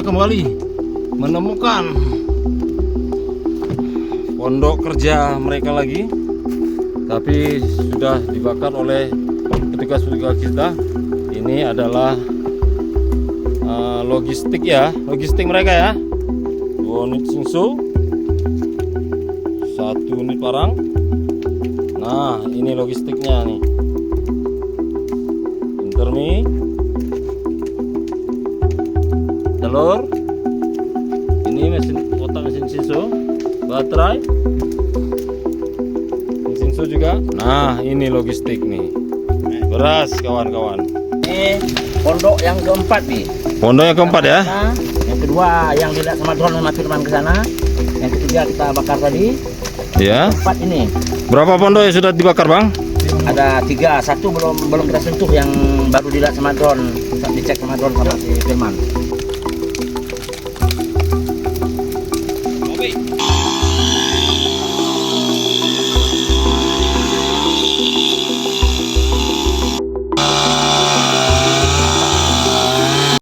kembali menemukan pondok kerja mereka lagi, tapi sudah dibakar oleh petugas-petugas kita. Ini adalah logistik mereka ya. 2 unit Shinso, 1 unit parang. Nah, ini logistiknya nih. Intermi, telur, ini otak mesin Shinso, baterai, mesin Shinso juga. Nah, ini logistik nih, beras kawan-kawan. Ini pondok yang keempat nih. Pondok yang keempat ya. Yang kedua yang dilihat sama drone Mas Firman ke sana. Yang ketiga kita bakar tadi. Ya. Empat ini. Berapa pondok yang sudah dibakar, Bang? Ada 3, 1 belum kita sentuh, yang baru dilihat sama drone. Dicek sama drone sama si Firman.